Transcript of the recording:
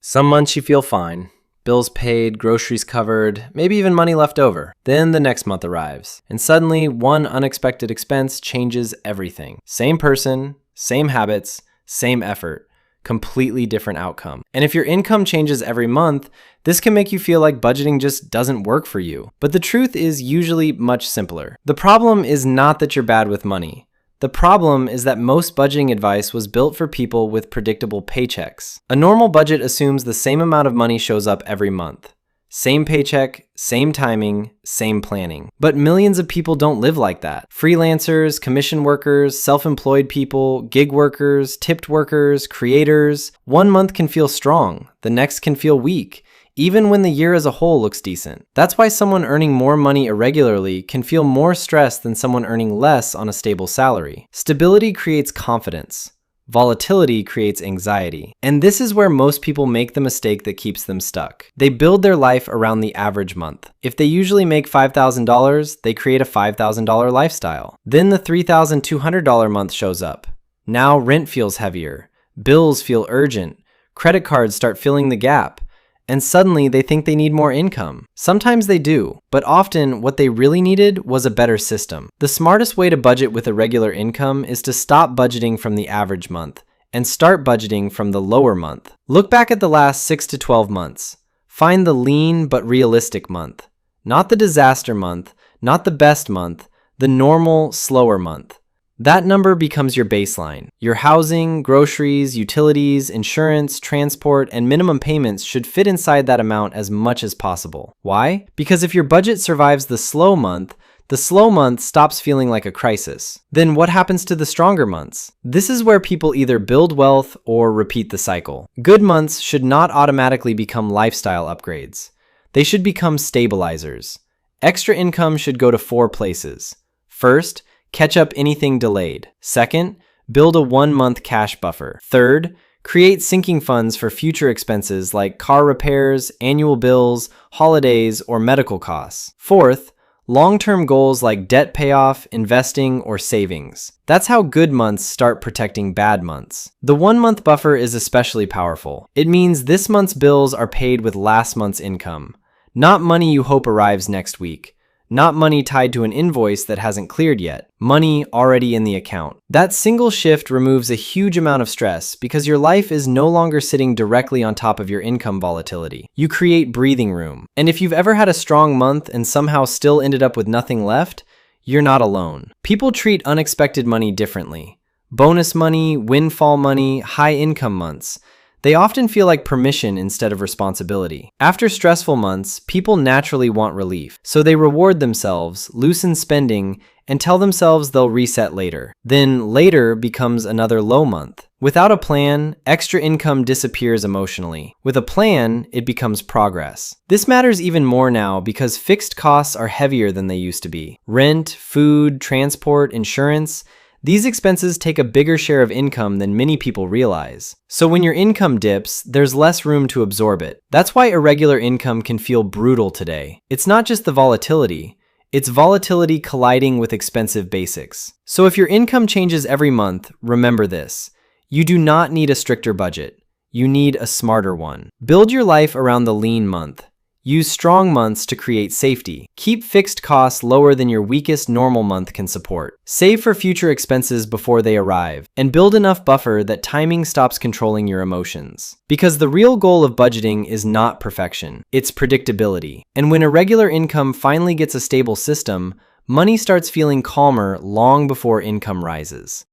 Some months you feel fine. Bills paid, groceries covered, maybe even money left over. Then the next month arrives, and suddenly one unexpected expense changes everything. Same person, same habits, same effort, completely different outcome. And if your income changes every month, this can make you feel like budgeting just doesn't work for you. But the truth is usually much simpler. The problem is not that you're bad with money. The problem is that most budgeting advice was built for people with predictable paychecks. A normal budget assumes the same amount of money shows up every month. Same paycheck, same timing, same planning. But millions of people don't live like that. Freelancers, commission workers, self-employed people, gig workers, tipped workers, creators. One month can feel strong, the next can feel weak, even when the year as a whole looks decent. That's why someone earning more money irregularly can feel more stressed than someone earning less on a stable salary. Stability creates confidence. Volatility creates anxiety. And this is where most people make the mistake that keeps them stuck. They build their life around the average month. If they usually make $5,000, they create a $5,000 lifestyle. Then the $3,200 month shows up. Now rent feels heavier. Bills feel urgent. Credit cards start filling the gap. And suddenly they think they need more income. Sometimes they do, but often what they really needed was a better system. The smartest way to budget with a regular income is to stop budgeting from the average month and start budgeting from the lower month. Look back at the last 6 to 12 months. Find the lean but realistic month. Not the disaster month, not the best month, the normal, slower month. That number becomes your baseline. Your housing, groceries, utilities, insurance, transport, and minimum payments should fit inside that amount as much as possible. Why? Because if your budget survives the slow month stops feeling like a crisis. Then what happens to the stronger months? This is where people either build wealth or repeat the cycle. Good months should not automatically become lifestyle upgrades. They should become stabilizers. Extra income should go to 4 places. First, catch up anything delayed. Second, build a 1-month cash buffer. Third, create sinking funds for future expenses like car repairs, annual bills, holidays, or medical costs. Fourth, long-term goals like debt payoff, investing, or savings. That's how good months start protecting bad months. The 1-month buffer is especially powerful. It means this month's bills are paid with last month's income, not money you hope arrives next week. Not money tied to an invoice that hasn't cleared yet. Money already in the account. That single shift removes a huge amount of stress because your life is no longer sitting directly on top of your income volatility. You create breathing room. And if you've ever had a strong month and somehow still ended up with nothing left, you're not alone. People treat unexpected money differently. Bonus money, windfall money, high income months. They often feel like permission instead of responsibility. After stressful months, people naturally want relief, so they reward themselves, loosen spending, and tell themselves they'll reset later. Then later becomes another low month. Without a plan, extra income disappears emotionally. With a plan, it becomes progress. This matters even more now because fixed costs are heavier than they used to be. Rent, food, transport, insurance. These expenses take a bigger share of income than many people realize. So when your income dips, there's less room to absorb it. That's why irregular income can feel brutal today. It's not just the volatility. It's volatility colliding with expensive basics. So if your income changes every month, remember this. You do not need a stricter budget. You need a smarter one. Build your life around the lean month. Use strong months to create safety. Keep fixed costs lower than your weakest normal month can support. Save for future expenses before they arrive, and build enough buffer that timing stops controlling your emotions. Because the real goal of budgeting is not perfection, it's predictability. And when irregular income finally gets a stable system, money starts feeling calmer long before income rises.